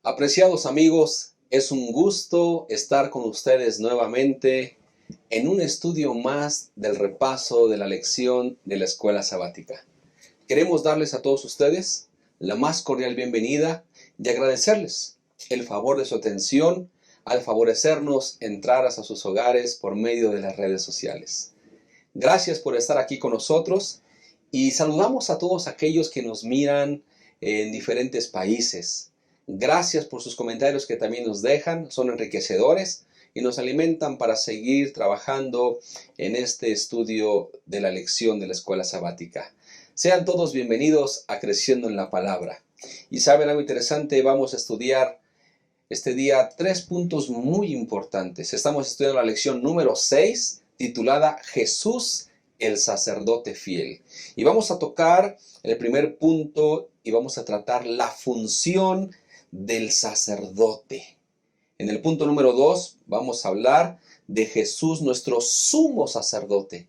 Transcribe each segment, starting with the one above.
Apreciados amigos, es un gusto estar con ustedes nuevamente en un estudio más del repaso de la lección de la escuela sabática. Queremos darles a todos ustedes la más cordial bienvenida y agradecerles el favor de su atención al favorecernos entrar a sus hogares por medio de las redes sociales. Gracias por estar aquí con nosotros y saludamos a todos aquellos que nos miran en diferentes países. Gracias por sus comentarios que también nos dejan, son enriquecedores y nos alimentan para seguir trabajando en este estudio de la lección de la escuela sabática. Sean todos bienvenidos a Creciendo en la Palabra. Y saben algo interesante, vamos a estudiar este día 3 puntos muy importantes. Estamos estudiando la lección número 6, titulada Jesús, el sacerdote fiel. Y vamos a tocar el primer punto y vamos a tratar la función del sacerdote. En el punto número 2 vamos a hablar de Jesús, nuestro sumo sacerdote.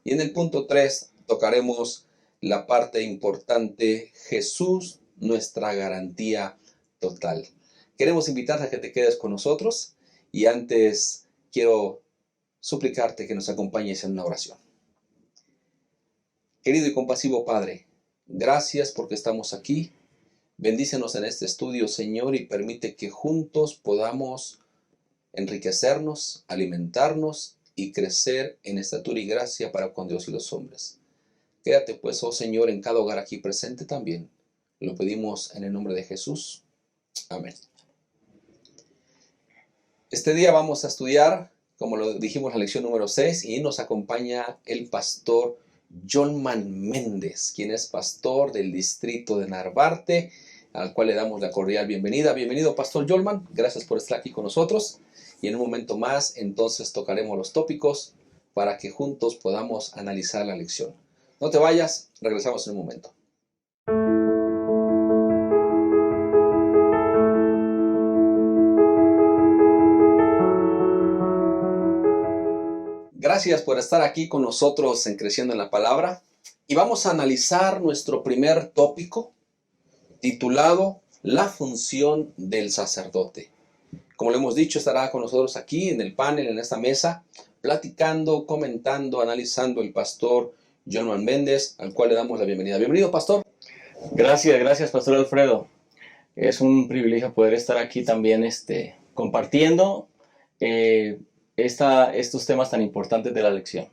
Y en el punto 3 tocaremos la parte importante, Jesús, nuestra garantía total. Queremos invitarte a que te quedes con nosotros y antes quiero suplicarte que nos acompañes en una oración. Querido y compasivo Padre, gracias porque estamos aquí. Bendícenos en este estudio, Señor, y permite que juntos podamos enriquecernos, alimentarnos y crecer en estatura y gracia para con Dios y los hombres. Quédate pues, oh Señor, en cada hogar aquí presente también. Lo pedimos en el nombre de Jesús. Amén. Este día vamos a estudiar, como lo dijimos, la lección número 6 y nos acompaña el pastor Yolman Méndez, quien es pastor del distrito de Narvarte, al cual le damos la cordial bienvenida. Bienvenido, pastor Yolman, gracias por estar aquí con nosotros. Y en un momento más, entonces, tocaremos los tópicos para que juntos podamos analizar la lección. No te vayas, regresamos en un momento. Gracias por estar aquí con nosotros en Creciendo en la Palabra. Y vamos a analizar nuestro primer tópico, titulado La función del sacerdote. Como lo hemos dicho, estará con nosotros aquí en el panel, en esta mesa, platicando, comentando, analizando el pastor Yolman Méndez, al cual le damos la bienvenida. Bienvenido, pastor. Gracias, pastor Alfredo. Es un privilegio poder estar aquí también compartiendo estos temas tan importantes de la lección.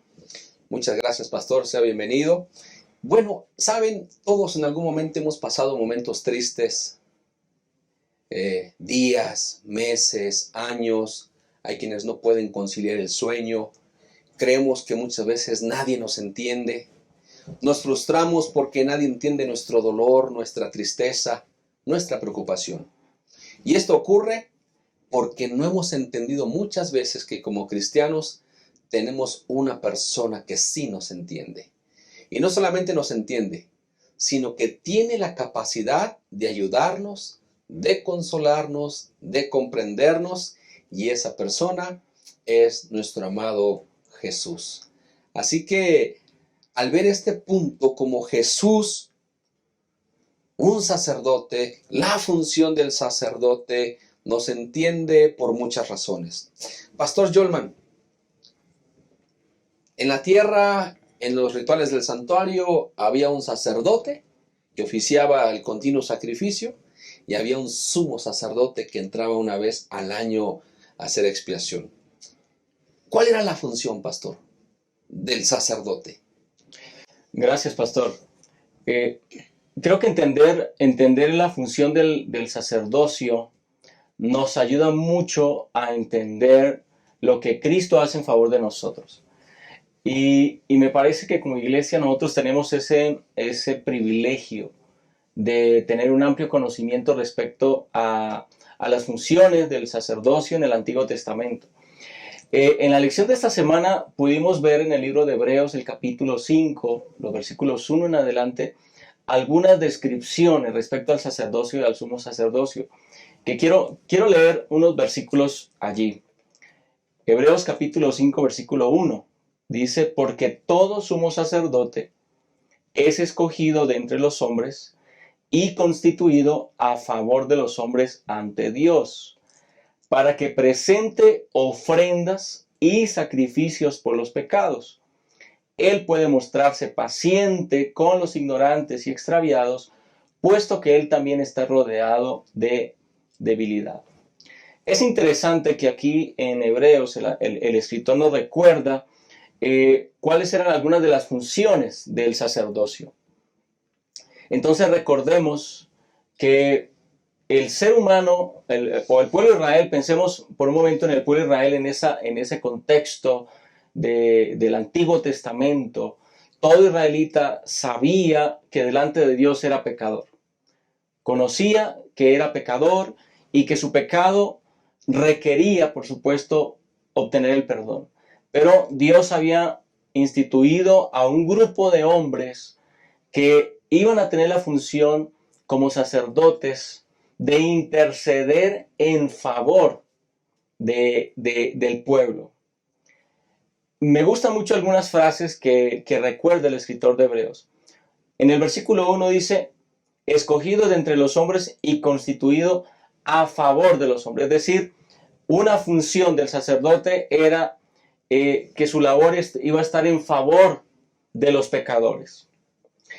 Muchas gracias, pastor. Sea bienvenido. Bueno, saben, todos en algún momento hemos pasado momentos tristes, días, meses, años. Hay quienes no pueden conciliar el sueño. Creemos que muchas veces nadie nos entiende. Nos frustramos porque nadie entiende nuestro dolor, nuestra tristeza, nuestra preocupación. Y esto ocurre porque no hemos entendido muchas veces que como cristianos tenemos una persona que sí nos entiende. Y no solamente nos entiende, sino que tiene la capacidad de ayudarnos, de consolarnos, de comprendernos, y esa persona es nuestro amado Jesús. Así que al ver este punto como Jesús, un sacerdote, la función del sacerdote nos entiende por muchas razones. Pastor Yolman, en la tierra, en los rituales del santuario, había un sacerdote que oficiaba el continuo sacrificio y había un sumo sacerdote que entraba una vez al año a hacer expiación. ¿Cuál era la función, pastor, del sacerdote? Gracias, pastor. Creo que entender la función del sacerdocio nos ayuda mucho a entender lo que Cristo hace en favor de nosotros. Y me parece que como iglesia nosotros tenemos ese privilegio de tener un amplio conocimiento respecto a las funciones del sacerdocio en el Antiguo Testamento. En la lección de esta semana pudimos ver en el libro de Hebreos, el capítulo 5, los versículos 1 en adelante, algunas descripciones respecto al sacerdocio y al sumo sacerdocio, que quiero leer unos versículos allí. Hebreos capítulo 5, versículo 1, dice: porque todo sumo sacerdote es escogido de entre los hombres y constituido a favor de los hombres ante Dios, para que presente ofrendas y sacrificios por los pecados. Él puede mostrarse paciente con los ignorantes y extraviados, puesto que él también está rodeado de debilidad. Es interesante que aquí en Hebreos el escritor nos recuerda cuáles eran algunas de las funciones del sacerdocio. Entonces recordemos que el ser humano, o el pueblo de Israel, pensemos por un momento en el pueblo de Israel en ese contexto del Antiguo Testamento. Todo israelita sabía que delante de Dios era pecador. Conocía que era pecador y que su pecado requería, por supuesto, obtener el perdón. Pero Dios había instituido a un grupo de hombres que iban a tener la función como sacerdotes de interceder en favor del pueblo. Me gustan mucho algunas frases que recuerda el escritor de Hebreos. En el versículo 1 dice, escogido de entre los hombres y constituido a favor de los hombres. Es decir, una función del sacerdote era que su labor iba a estar en favor de los pecadores.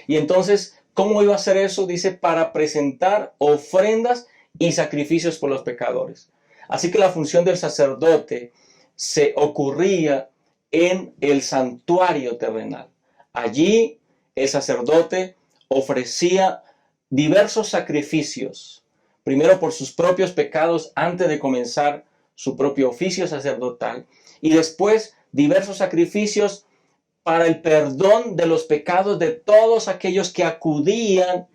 Y entonces, ¿cómo iba a hacer eso? Dice, para presentar ofrendas y sacrificios por los pecadores. Así que la función del sacerdote se ocurría en el santuario terrenal. Allí el sacerdote ofrecía diversos sacrificios, primero por sus propios pecados antes de comenzar su propio oficio sacerdotal, y después diversos sacrificios para el perdón de los pecados de todos aquellos que acudían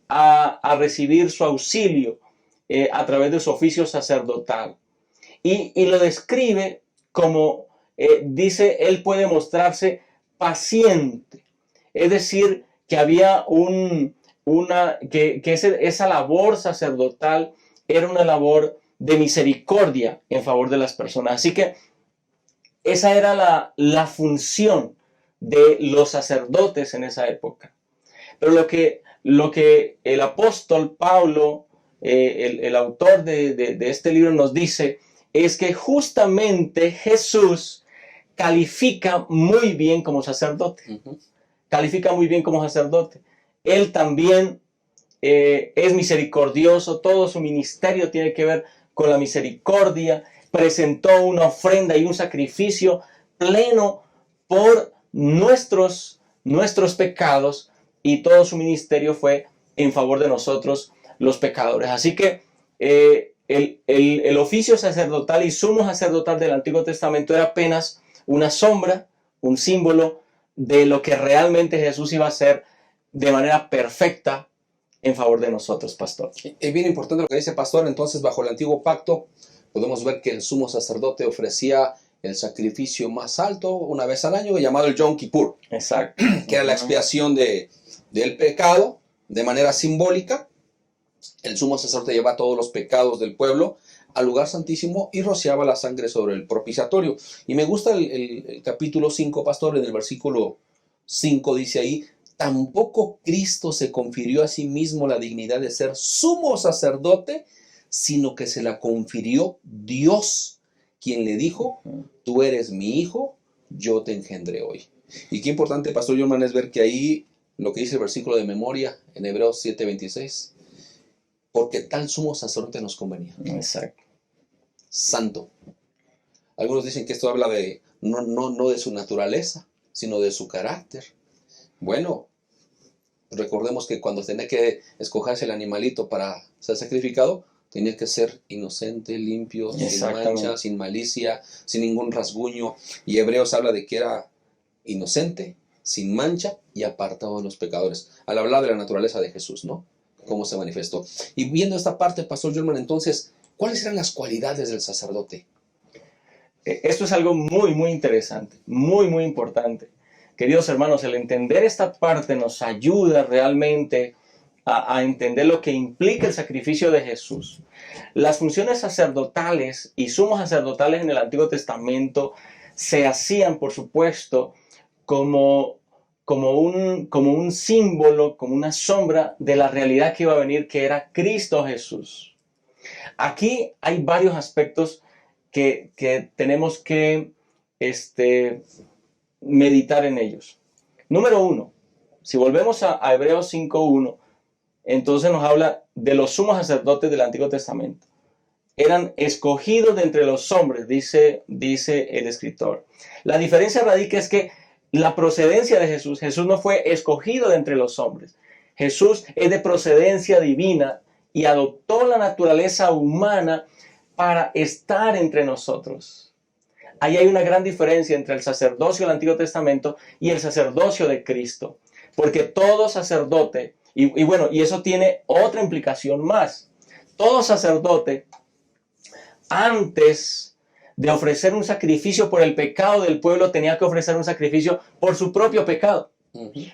a recibir su auxilio a través de su oficio sacerdotal. Y lo describe como, dice, él puede mostrarse paciente. Es decir, que había esa labor sacerdotal era una labor de misericordia en favor de las personas. Así que esa era la función de los sacerdotes en esa época. Pero lo que el apóstol Pablo, el autor de este libro, nos dice es que justamente Jesús califica muy bien como sacerdote. Califica muy bien como sacerdote. Él también es misericordioso. Todo su ministerio tiene que ver con la misericordia. Presentó una ofrenda y un sacrificio pleno por nuestros pecados, y todo su ministerio fue en favor de nosotros los pecadores. Así que el oficio sacerdotal y sumo sacerdotal del Antiguo Testamento era apenas una sombra, un símbolo de lo que realmente Jesús iba a hacer de manera perfecta en favor de nosotros, pastor. Es bien importante lo que dice pastor. Entonces, bajo el antiguo pacto, podemos ver que el sumo sacerdote ofrecía el sacrificio más alto una vez al año, llamado el Yom Kippur. Exacto. Que era la expiación del pecado de manera simbólica. El sumo sacerdote llevaba todos los pecados del pueblo al lugar santísimo y rociaba la sangre sobre el propiciatorio. Y me gusta el capítulo 5, pastor, en el versículo 5 dice ahí, tampoco Cristo se confirió a sí mismo la dignidad de ser sumo sacerdote, sino que se la confirió Dios, quien le dijo, tú eres mi hijo, yo te engendré hoy. Y qué importante, pastor Jorman, es ver que ahí lo que dice el versículo de memoria en Hebreos 7:26, porque tal sumo sacerdote nos convenía. Exacto. Santo. Algunos dicen que esto habla de no de su naturaleza, sino de su carácter. Bueno, recordemos que cuando tenía que escogerse el animalito para ser sacrificado, tenía que ser inocente, limpio, sin mancha, sin malicia, sin ningún rasguño. Y Hebreos habla de que era inocente, sin mancha y apartado de los pecadores. Al hablar de la naturaleza de Jesús, ¿no? Cómo se manifestó. Y viendo esta parte, pastor Jorman, entonces, ¿cuáles eran las cualidades del sacerdote? Esto es algo muy, muy interesante, muy, muy importante. Queridos hermanos, el entender esta parte nos ayuda realmente a entender lo que implica el sacrificio de Jesús. Las funciones sacerdotales y sumos sacerdotales en el Antiguo Testamento se hacían, por supuesto, como como un símbolo, como una sombra de la realidad que iba a venir, que era Cristo Jesús. Aquí hay varios aspectos que tenemos que meditar en ellos. Número uno, si volvemos a Hebreos 5:1, entonces nos habla de los sumos sacerdotes del Antiguo Testamento. Eran escogidos de entre los hombres, dice el escritor. La diferencia radica es que la procedencia de Jesús no fue escogido de entre los hombres. Jesús es de procedencia divina y adoptó la naturaleza humana para estar entre nosotros. Ahí hay una gran diferencia entre el sacerdocio del Antiguo Testamento y el sacerdocio de Cristo. Porque todo sacerdote, y eso tiene otra implicación más. Todo sacerdote, antes de ofrecer un sacrificio por el pecado del pueblo, tenía que ofrecer un sacrificio por su propio pecado.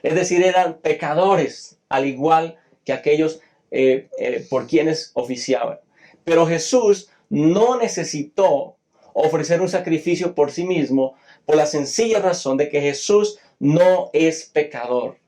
Es decir, eran pecadores, al igual que aquellos por quienes oficiaban. Pero Jesús no necesitó ofrecer un sacrificio por sí mismo, por la sencilla razón de que Jesús no es pecador.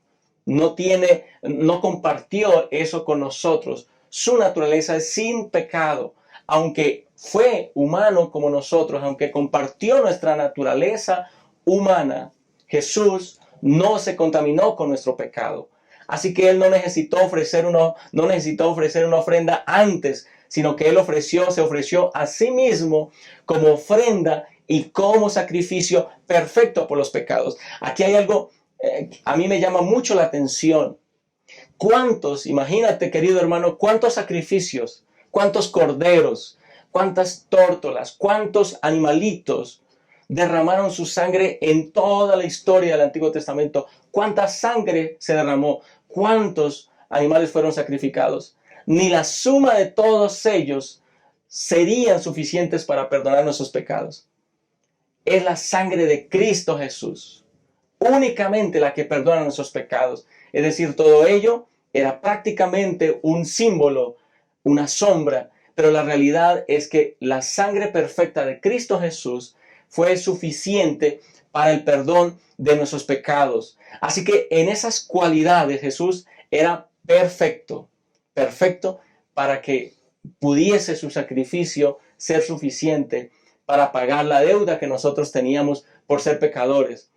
No compartió eso con nosotros. Su naturaleza es sin pecado. Aunque fue humano como nosotros, aunque compartió nuestra naturaleza humana, Jesús no se contaminó con nuestro pecado. Así que Él no necesitó ofrecer una ofrenda antes, sino que Él se ofreció a sí mismo como ofrenda y como sacrificio perfecto por los pecados. Aquí hay algo, a mí me llama mucho la atención. Imagínate, querido hermano, cuántos sacrificios, cuántos corderos, cuántas tórtolas, cuántos animalitos derramaron su sangre en toda la historia del Antiguo Testamento. ¿Cuánta sangre se derramó? ¿Cuántos animales fueron sacrificados? Ni la suma de todos ellos serían suficientes para perdonar nuestros pecados. Es la sangre de Cristo Jesús, únicamente la que perdona nuestros pecados. Es decir, todo ello era prácticamente un símbolo, una sombra, pero la realidad es que la sangre perfecta de Cristo Jesús fue suficiente para el perdón de nuestros pecados. Así que en esas cualidades Jesús era perfecto para que pudiese su sacrificio ser suficiente para pagar la deuda que nosotros teníamos por ser pecadores.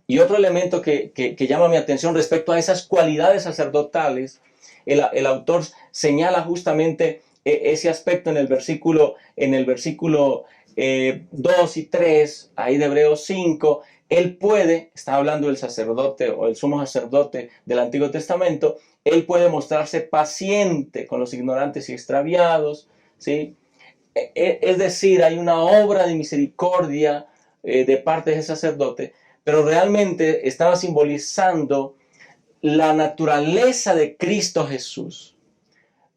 Y otro elemento que llama mi atención respecto a esas cualidades sacerdotales, el autor señala justamente ese aspecto en el versículo 2 y 3, ahí de Hebreos 5. Está hablando del sacerdote o el sumo sacerdote del Antiguo Testamento, él puede mostrarse paciente con los ignorantes y extraviados, ¿sí? Es decir, hay una obra de misericordia de parte de ese sacerdote, pero realmente estaba simbolizando la naturaleza de Cristo Jesús,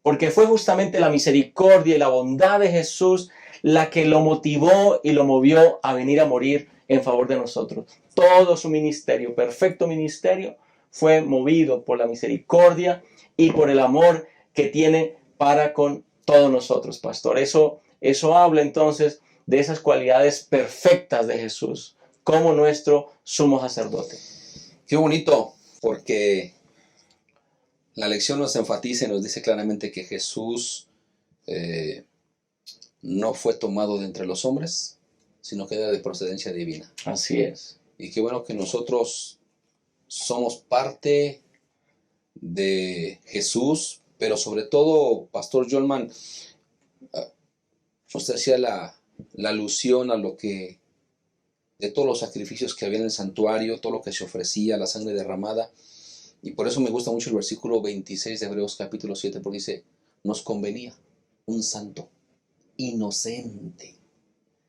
porque fue justamente la misericordia y la bondad de Jesús la que lo motivó y lo movió a venir a morir en favor de nosotros. Todo su ministerio, perfecto ministerio, fue movido por la misericordia y por el amor que tiene para con todos nosotros, pastor. Eso habla entonces de esas cualidades perfectas de Jesús como nuestro sumo sacerdote. Qué bonito, porque la lección nos enfatiza y nos dice claramente que Jesús no fue tomado de entre los hombres, sino que era de procedencia divina. Así es. Y qué bueno que nosotros somos parte de Jesús, pero sobre todo, Pastor Jolman, usted hacía la alusión a lo que, de todos los sacrificios que había en el santuario, todo lo que se ofrecía, la sangre derramada, y por eso me gusta mucho el versículo 26 de Hebreos capítulo 7, porque dice, nos convenía un santo, inocente,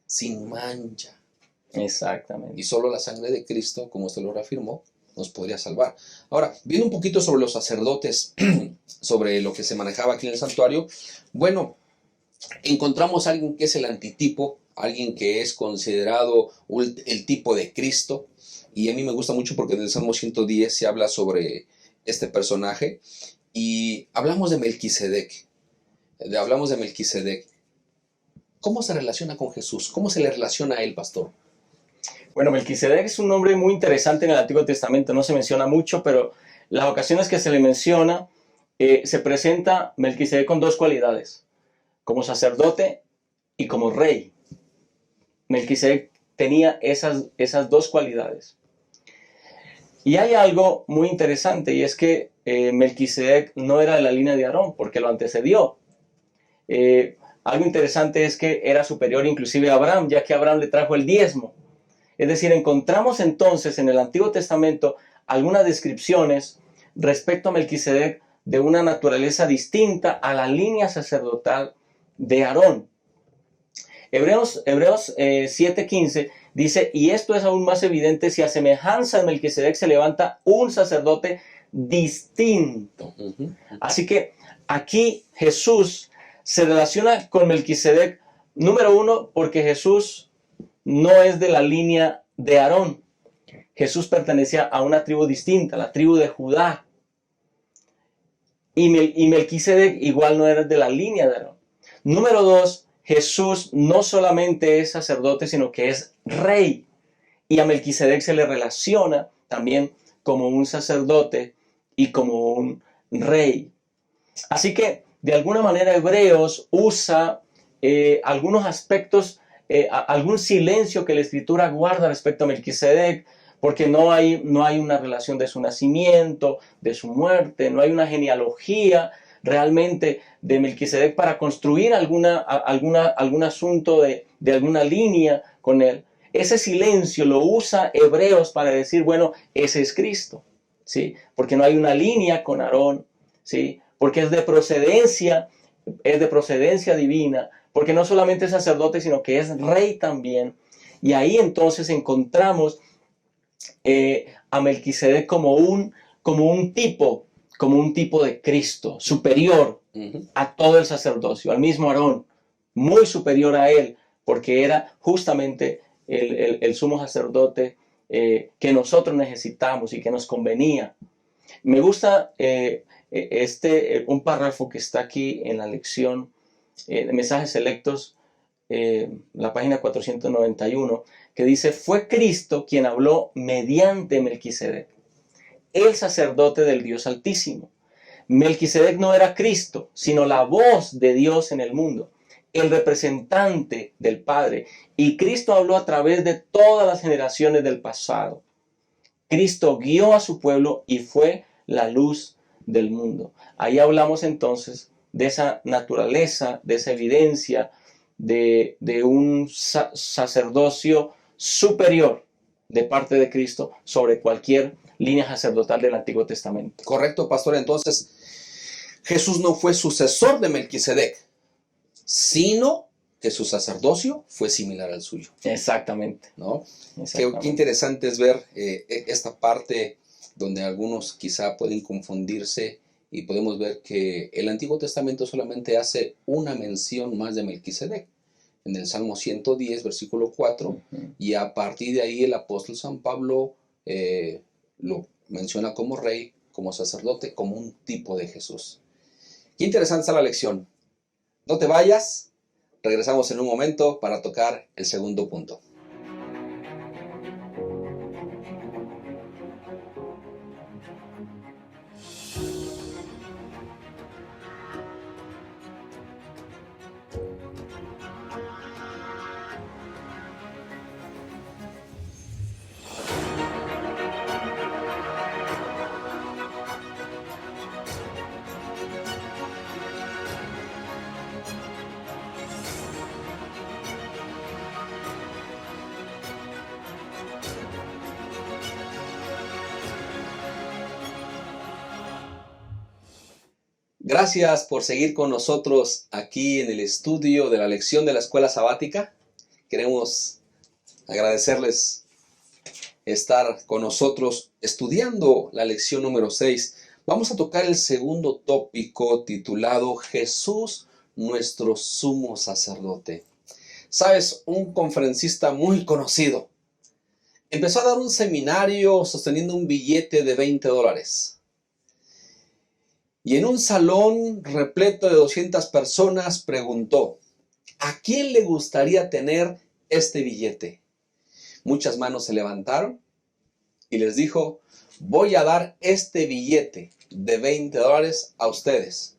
sin mancha. Exactamente. Y solo la sangre de Cristo, como usted lo reafirmó, nos podría salvar. Ahora, viendo un poquito sobre los sacerdotes, sobre lo que se manejaba aquí en el santuario, bueno, encontramos a alguien que es el antitipo, alguien que es considerado el tipo de Cristo, y a mí me gusta mucho porque en el Salmo 110 se habla sobre este personaje, y hablamos de Melquisedec. ¿Cómo se relaciona con Jesús? ¿Cómo se le relaciona a él, pastor? Bueno, Melquisedec es un nombre muy interesante en el Antiguo Testamento, no se menciona mucho, pero las ocasiones que se le menciona, se presenta Melquisedec con dos cualidades, como sacerdote y como rey. Melquisedec tenía esas dos cualidades. Y hay algo muy interesante, y es que Melquisedec no era de la línea de Aarón, porque lo antecedió. Algo interesante es que era superior inclusive a Abraham, ya que Abraham le trajo el diezmo. Es decir, encontramos entonces en el Antiguo Testamento algunas descripciones respecto a Melquisedec de una naturaleza distinta a la línea sacerdotal de Aarón. Hebreos 7:15 dice, y esto es aún más evidente si a semejanza de Melquisedec se levanta un sacerdote distinto. Así que aquí Jesús se relaciona con Melquisedec, número uno, porque Jesús no es de la línea de Aarón. Jesús pertenecía a una tribu distinta, la tribu de Judá. Y Melquisedec igual no era de la línea de Aarón. Número dos, Jesús no solamente es sacerdote, sino que es rey. Y a Melquisedec se le relaciona también como un sacerdote y como un rey. Así que, de alguna manera, Hebreos usa algunos aspectos, algún silencio que la Escritura guarda respecto a Melquisedec, porque no hay una relación de su nacimiento, de su muerte, no hay una genealogía realmente de Melquisedec para construir algún asunto de alguna línea con él. Ese silencio lo usa Hebreos para decir, bueno, ese es Cristo, ¿sí? Porque no hay una línea con Aarón, ¿sí? Porque es de procedencia divina, porque no solamente es sacerdote, sino que es rey también. Y ahí entonces encontramos a Melquisedec como un tipo de Cristo, superior a todo el sacerdocio, al mismo Aarón, muy superior a él, porque era justamente el sumo sacerdote que nosotros necesitamos y que nos convenía. Me gusta un párrafo que está aquí en la lección de mensajes selectos, la página 491, que dice, fue Cristo quien habló mediante Melquisedec, el sacerdote del Dios Altísimo. Melquisedec no era Cristo, sino la voz de Dios en el mundo, el representante del Padre. Y Cristo habló a través de todas las generaciones del pasado. Cristo guió a su pueblo y fue la luz del mundo. Ahí hablamos entonces de esa naturaleza, de esa evidencia de un sacerdocio superior de parte de Cristo sobre cualquier línea sacerdotal del Antiguo Testamento. Correcto, pastor. Entonces, Jesús no fue sucesor de Melquisedec, sino que su sacerdocio fue similar al suyo. Exactamente. ¿No? Exactamente. Qué interesante es ver esta parte donde algunos quizá pueden confundirse y podemos ver que el Antiguo Testamento solamente hace una mención más de Melquisedec en el Salmo 110, versículo 4, y a partir de ahí el apóstol San Pablo lo menciona como rey, como sacerdote, como un tipo de Jesús. Qué interesante está la lección. No te vayas, regresamos en un momento para tocar el segundo punto. Gracias por seguir con nosotros aquí en el estudio de la lección de la escuela sabática. Queremos agradecerles estar con nosotros estudiando la lección número 6. Vamos a tocar el segundo tópico titulado Jesús, nuestro sumo sacerdote. Sabes, un conferencista muy conocido empezó a dar un seminario sosteniendo un billete de $20. Y en un salón repleto de 200 personas preguntó, ¿a quién le gustaría tener este billete? Muchas manos se levantaron y les dijo, voy a dar este billete de $20 a ustedes.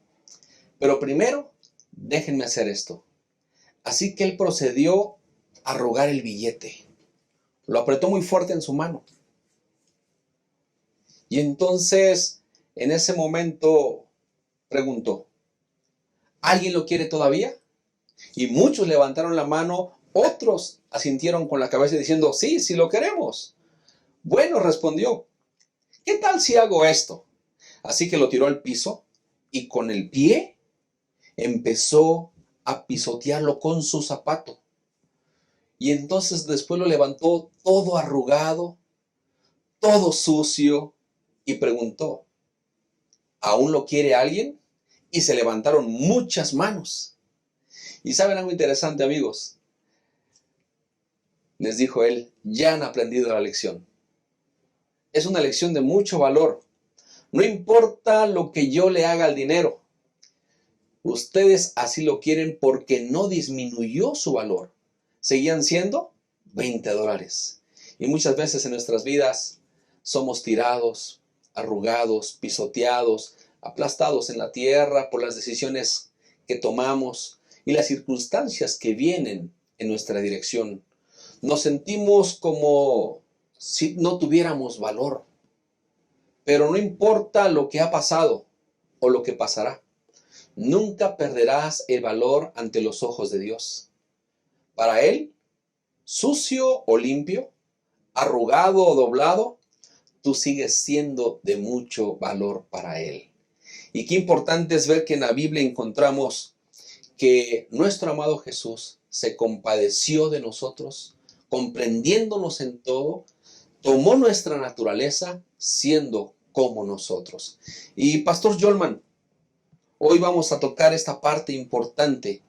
Pero primero, déjenme hacer esto. Así que él procedió a arrugar el billete. Lo apretó muy fuerte en su mano. Y entonces, en ese momento, preguntó, ¿alguien lo quiere todavía? Y muchos levantaron la mano, otros asintieron con la cabeza diciendo, sí, sí lo queremos. Bueno, respondió, ¿qué tal si hago esto? Así que lo tiró al piso y con el pie empezó a pisotearlo con su zapato. Y entonces después lo levantó todo arrugado, todo sucio y preguntó, ¿aún lo quiere alguien? Y se levantaron muchas manos. Y ¿saben algo interesante, amigos? Les dijo él, ya han aprendido la lección. Es una lección de mucho valor. No importa lo que yo le haga al dinero. Ustedes así lo quieren porque no disminuyó su valor. Seguían siendo $20. Y muchas veces en nuestras vidas somos tirados, arrugados, pisoteados, aplastados en la tierra por las decisiones que tomamos y las circunstancias que vienen en nuestra dirección. Nos sentimos como si no tuviéramos valor. Pero no importa lo que ha pasado o lo que pasará. Nunca perderás el valor ante los ojos de Dios. Para Él, sucio o limpio, arrugado o doblado, tú sigues siendo de mucho valor para Él. Y qué importante es ver que en la Biblia encontramos que nuestro amado Jesús se compadeció de nosotros, comprendiéndonos en todo, tomó nuestra naturaleza siendo como nosotros. Y Pastor Jolman, hoy vamos a tocar esta parte importante.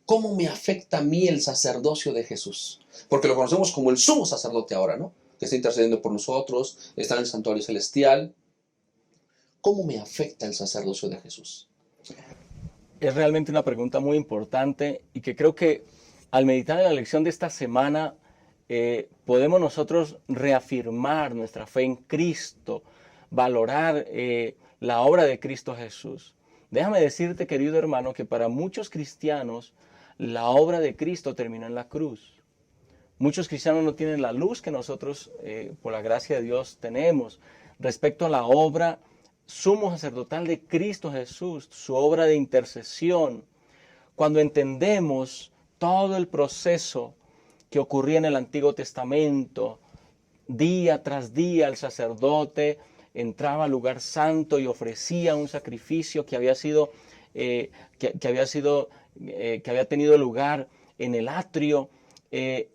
¿Cómo me afecta a mí el sacerdocio de Jesús? Porque lo conocemos como el sumo sacerdote ahora, ¿no? Que está intercediendo por nosotros, está en el santuario celestial. ¿Cómo me afecta el sacerdocio de Jesús? Es realmente una pregunta muy importante y que creo que al meditar en la lección de esta semana podemos nosotros reafirmar nuestra fe en Cristo, valorar la obra de Cristo Jesús. Déjame decirte, querido hermano, que para muchos cristianos la obra de Cristo terminó en la cruz. Muchos cristianos no tienen la luz que nosotros, por la gracia de Dios, tenemos respecto a la obra sumo sacerdotal de Cristo Jesús, su obra de intercesión. Cuando entendemos todo el proceso que ocurría en el Antiguo Testamento, día tras día el sacerdote entraba al lugar santo y ofrecía un sacrificio que había tenido lugar en el atrio.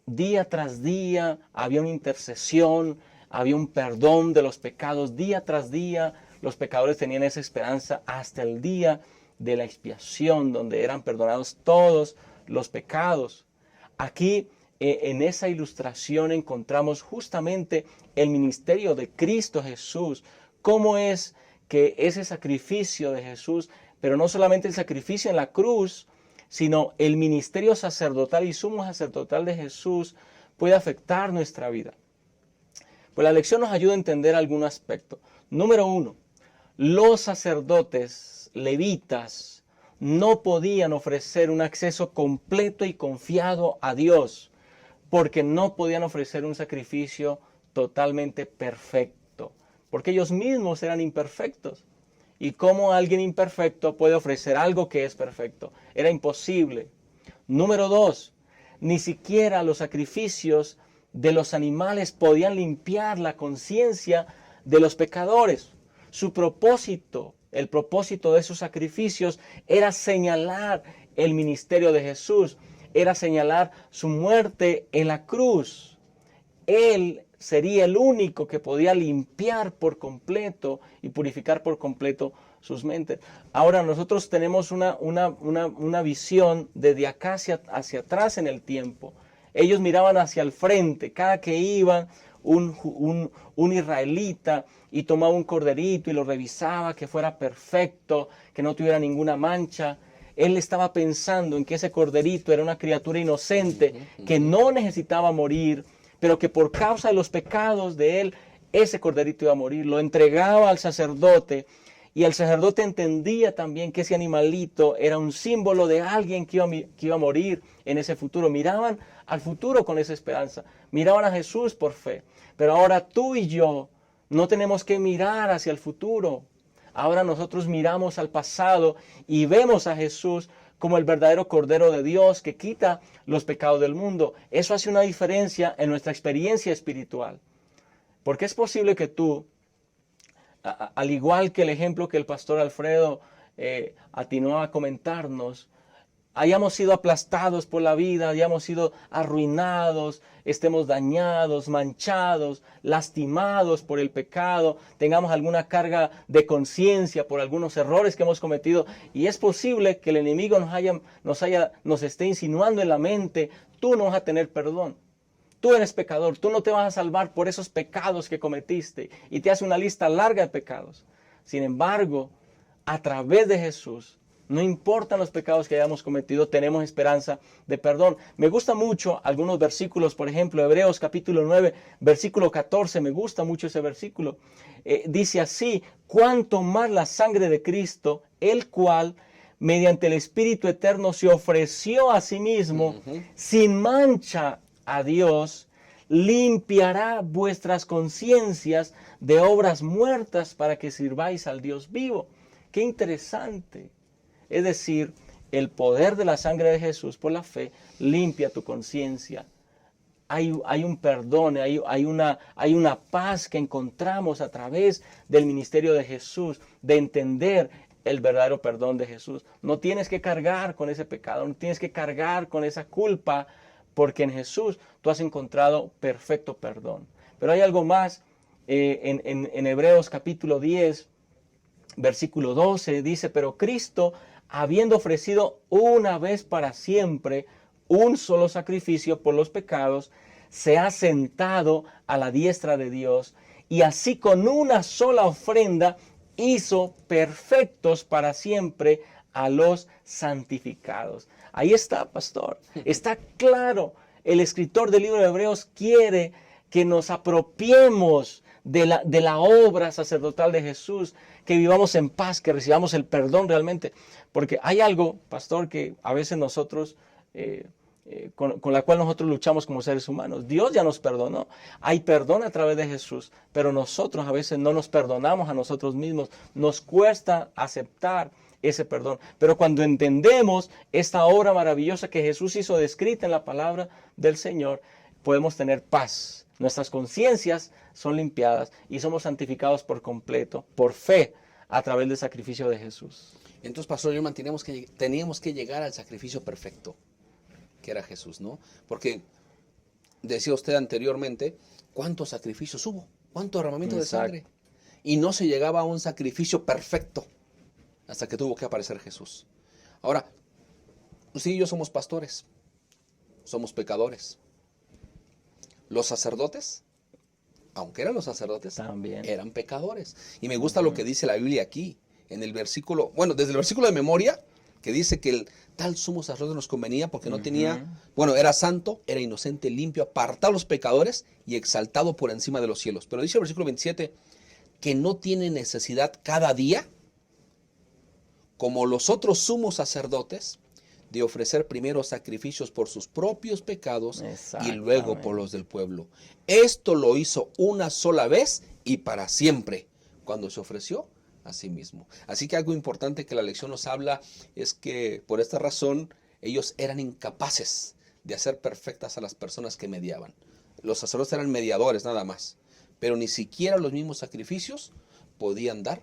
Día tras día había una intercesión, había un perdón de los pecados. Día tras día los pecadores tenían esa esperanza hasta el día de la expiación, donde eran perdonados todos los pecados. Aquí en esa ilustración encontramos justamente el ministerio de Cristo Jesús. Cómo es que ese sacrificio de Jesús, pero no solamente el sacrificio en la cruz, sino el ministerio sacerdotal y sumo sacerdotal de Jesús puede afectar nuestra vida. Pues la lección nos ayuda a entender algún aspecto. Número 1, los sacerdotes levitas no podían ofrecer un acceso completo y confiado a Dios, porque no podían ofrecer un sacrificio totalmente perfecto, porque ellos mismos eran imperfectos. ¿Y cómo alguien imperfecto puede ofrecer algo que es perfecto? Era imposible. Número 2, ni siquiera los sacrificios de los animales podían limpiar la conciencia de los pecadores. Su propósito, el propósito de esos sacrificios era señalar el ministerio de Jesús, era señalar su muerte en la cruz. Él sería el único que podía limpiar por completo y purificar por completo sus mentes. Ahora nosotros tenemos una visión desde acá hacia atrás en el tiempo. Ellos miraban hacia el frente, cada que iban un israelita y tomaba un corderito y lo revisaba, que fuera perfecto, que no tuviera ninguna mancha. Él estaba pensando en que ese corderito era una criatura inocente que no necesitaba morir, pero que por causa de los pecados de él, ese corderito iba a morir. Lo entregaba al sacerdote y el sacerdote entendía también que ese animalito era un símbolo de alguien que iba a morir en ese futuro. Miraban al futuro con esa esperanza, miraban a Jesús por fe. Pero ahora tú y yo no tenemos que mirar hacia el futuro. Ahora nosotros miramos al pasado y vemos a Jesús como el verdadero Cordero de Dios que quita los pecados del mundo. Eso hace una diferencia en nuestra experiencia espiritual. Porque es posible que tú, al igual que el ejemplo que el pastor Alfredo atinó a comentarnos, hayamos sido aplastados por la vida, hayamos sido arruinados, estemos dañados, manchados, lastimados por el pecado, tengamos alguna carga de conciencia por algunos errores que hemos cometido. Y es posible que el enemigo nos esté insinuando en la mente: tú no vas a tener perdón. Tú eres pecador, tú no te vas a salvar por esos pecados que cometiste. Y te hace una lista larga de pecados. Sin embargo, a través de Jesús, no importan los pecados que hayamos cometido, tenemos esperanza de perdón. Me gusta mucho algunos versículos, por ejemplo, Hebreos capítulo 9, versículo 14, me gusta mucho ese versículo. Dice así: cuánto más la sangre de Cristo, el cual, mediante el Espíritu Eterno, se ofreció a sí mismo, sin mancha a Dios, limpiará vuestras conciencias de obras muertas para que sirváis al Dios vivo. Qué interesante. Es decir, el poder de la sangre de Jesús por la fe limpia tu conciencia. Hay un perdón, hay una paz que encontramos a través del ministerio de Jesús, de entender el verdadero perdón de Jesús. No tienes que cargar con ese pecado, no tienes que cargar con esa culpa, porque en Jesús tú has encontrado perfecto perdón. Pero hay algo más. En Hebreos capítulo 10, versículo 12, dice: pero Cristo, habiendo ofrecido una vez para siempre un solo sacrificio por los pecados, se ha sentado a la diestra de Dios, y así con una sola ofrenda hizo perfectos para siempre a los santificados. Ahí está, pastor. Está claro. El escritor del libro de Hebreos quiere que nos apropiemos de la obra sacerdotal de Jesús, que vivamos en paz, que recibamos el perdón realmente. Porque hay algo, pastor, que a veces nosotros, con la cual nosotros luchamos como seres humanos. Dios ya nos perdonó. Hay perdón a través de Jesús, pero nosotros a veces no nos perdonamos a nosotros mismos. Nos cuesta aceptar ese perdón. Pero cuando entendemos esta obra maravillosa que Jesús hizo descrita en la palabra del Señor, podemos tener paz. Nuestras conciencias son limpiadas y somos santificados por completo, por fe, a través del sacrificio de Jesús. Entonces, pastor, teníamos que llegar al sacrificio perfecto, que era Jesús, ¿no? Porque decía usted anteriormente, ¿cuántos sacrificios hubo? ¿Cuánto derramamiento de sangre? Y no se llegaba a un sacrificio perfecto hasta que tuvo que aparecer Jesús. Ahora, usted y yo somos pastores, somos pecadores. Los sacerdotes, aunque eran los sacerdotes, también eran pecadores. Y me gusta lo que dice la Biblia aquí, en el versículo, bueno, desde el versículo de memoria, que dice que el tal sumo sacerdote nos convenía porque no tenía, bueno, era santo, era inocente, limpio, apartado a los pecadores y exaltado por encima de los cielos. Pero dice el versículo 27, que no tiene necesidad cada día, como los otros sumos sacerdotes, de ofrecer primero sacrificios por sus propios pecados y luego por los del pueblo. Esto lo hizo una sola vez y para siempre, cuando se ofreció a sí mismo. Así que algo importante que la lección nos habla es que por esta razón ellos eran incapaces de hacer perfectas a las personas que mediaban. Los sacerdotes eran mediadores nada más, pero ni siquiera los mismos sacrificios podían dar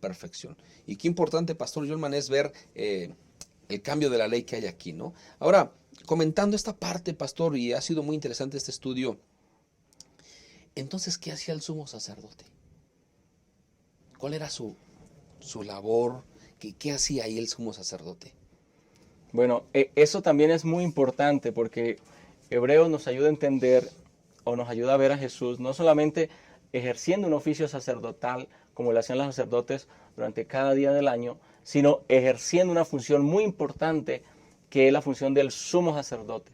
perfección. Y qué importante, pastor Yolman, es ver el cambio de la ley que hay aquí, ¿no? Ahora, comentando esta parte, pastor, y ha sido muy interesante este estudio, entonces, ¿qué hacía el sumo sacerdote? ¿Cuál era su labor? ¿Qué hacía ahí el sumo sacerdote? Bueno, eso también es muy importante porque Hebreos nos ayuda a entender o nos ayuda a ver a Jesús no solamente ejerciendo un oficio sacerdotal como lo hacían los sacerdotes durante cada día del año, sino ejerciendo una función muy importante que es la función del sumo sacerdote.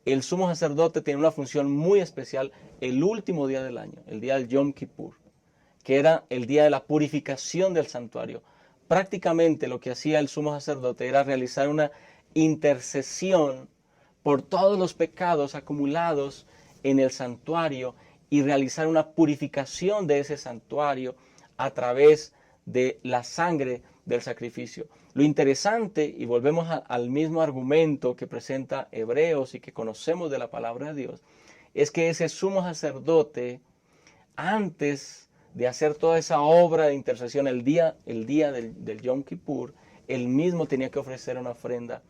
El sumo sacerdote tiene una función muy especial el último día del año, el día del Yom Kippur, que era el día de la purificación del santuario. Prácticamente lo que hacía el sumo sacerdote era realizar una intercesión por todos los pecados acumulados en el santuario y realizar una purificación de ese santuario a través de la sangre del sacrificio. Lo interesante, y volvemos al mismo argumento que presenta Hebreos y que conocemos de la palabra de Dios, es que ese sumo sacerdote, antes de hacer toda esa obra de intercesión el día del Yom Kippur, él mismo tenía que ofrecer una ofrenda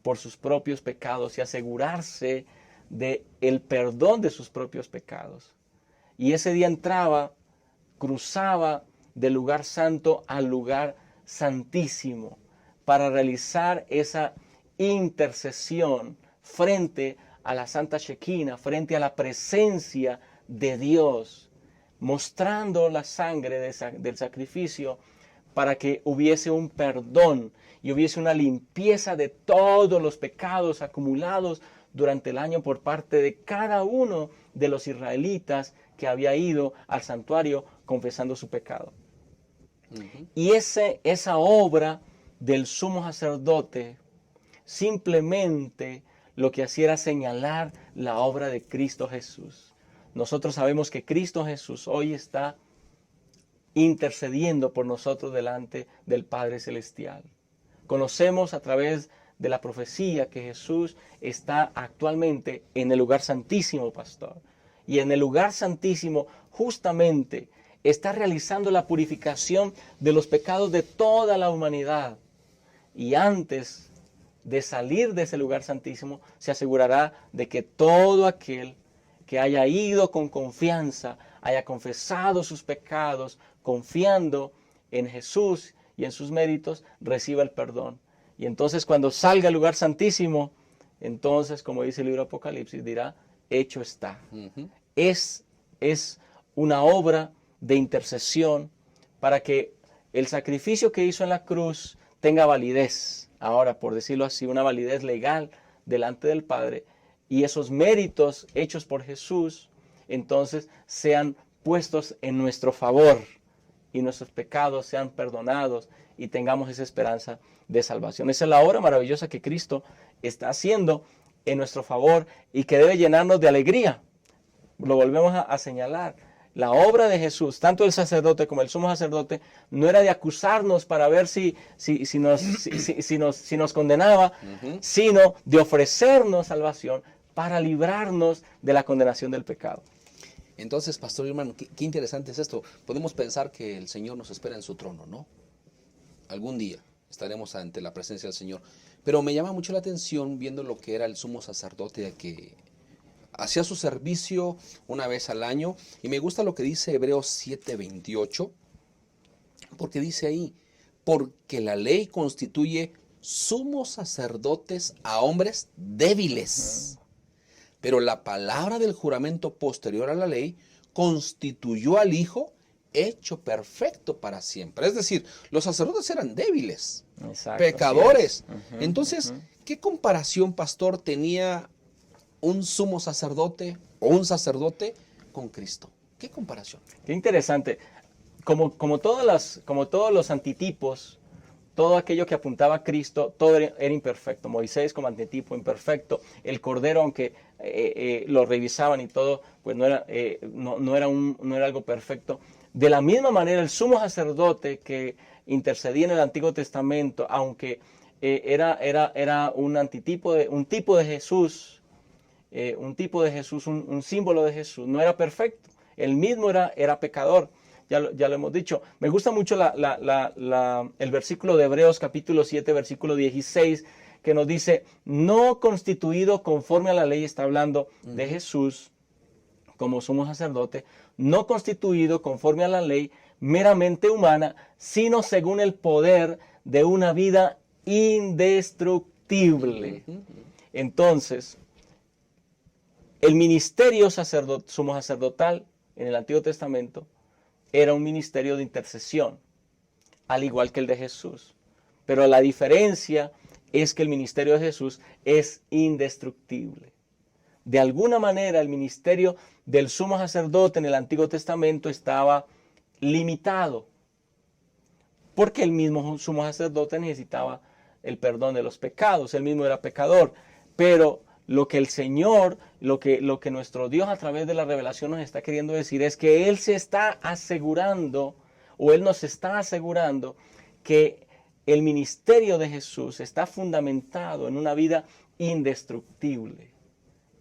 por sus propios pecados y asegurarse de el perdón de sus propios pecados. Y ese día entraba, cruzaba del lugar santo al lugar santísimo para realizar esa intercesión frente a la Santa Shekinah, frente a la presencia de Dios, mostrando la sangre del sacrificio para que hubiese un perdón y hubiese una limpieza de todos los pecados acumulados durante el año por parte de cada uno de los israelitas que había ido al santuario confesando su pecado. Y esa obra del sumo sacerdote simplemente lo que hacía era señalar la obra de Cristo Jesús. Nosotros sabemos que Cristo Jesús hoy está intercediendo por nosotros delante del Padre Celestial. Conocemos a través de la profecía que Jesús está actualmente en el lugar santísimo, pastor. Y en el lugar santísimo justamente está realizando la purificación de los pecados de toda la humanidad. Y antes de salir de ese lugar santísimo, se asegurará de que todo aquel que haya ido con confianza, haya confesado sus pecados, confiando en Jesús y en sus méritos, reciba el perdón. Y entonces cuando salga al lugar santísimo, entonces, como dice el libro de Apocalipsis, dirá, hecho está. Es una obra de intercesión para que el sacrificio que hizo en la cruz tenga validez. Ahora, por decirlo así, una validez legal delante del Padre. Y esos méritos hechos por Jesús, entonces, sean puestos en nuestro favor y nuestros pecados sean perdonados y tengamos esa esperanza de salvación. Esa es la obra maravillosa que Cristo está haciendo en nuestro favor y que debe llenarnos de alegría. Lo volvemos a señalar. La obra de Jesús, tanto el sacerdote como el sumo sacerdote, no era de acusarnos para ver si nos condenaba, sino de ofrecernos salvación para librarnos de la condenación del pecado. Entonces, Pastor Irman, qué interesante es esto. Podemos pensar que el Señor nos espera en su trono, ¿no? Algún día estaremos ante la presencia del Señor. Pero me llama mucho la atención viendo lo que era el sumo sacerdote, que hacía su servicio una vez al año. Y me gusta lo que dice Hebreos 7:28, porque dice ahí, porque la ley constituye sumos sacerdotes a hombres débiles. Pero la palabra del juramento posterior a la ley constituyó al Hijo hecho perfecto para siempre. Es decir, los sacerdotes eran débiles, Exacto, pecadores. Entonces, ¿qué comparación, pastor, tenía un sumo sacerdote o un sacerdote con Cristo? ¿Qué comparación? Qué interesante. Como todos los antitipos, todo aquello que apuntaba a Cristo, todo era imperfecto. Moisés como antitipo imperfecto. El Cordero, aunque lo revisaban y todo, pues no era algo perfecto. De la misma manera, el sumo sacerdote que intercedía en el Antiguo Testamento, aunque era un tipo de Jesús, un símbolo de Jesús, no era perfecto. Él mismo era pecador. Ya lo hemos dicho. Me gusta mucho el versículo de Hebreos capítulo 7, versículo 16, que nos dice, no constituido conforme a la ley, está hablando de Jesús como sumo sacerdote, no constituido conforme a la ley meramente humana, sino según el poder de una vida indestructible. Entonces, el ministerio sumo sacerdotal en el Antiguo Testamento era un ministerio de intercesión, al igual que el de Jesús. Pero la diferencia es que el ministerio de Jesús es indestructible. De alguna manera el ministerio del sumo sacerdote en el Antiguo Testamento estaba limitado, porque el mismo sumo sacerdote necesitaba el perdón de los pecados, él mismo era pecador. Pero lo que el Señor, lo que nuestro Dios a través de la revelación nos está queriendo decir es que Él se está asegurando, o Él nos está asegurando que el ministerio de Jesús está fundamentado en una vida indestructible.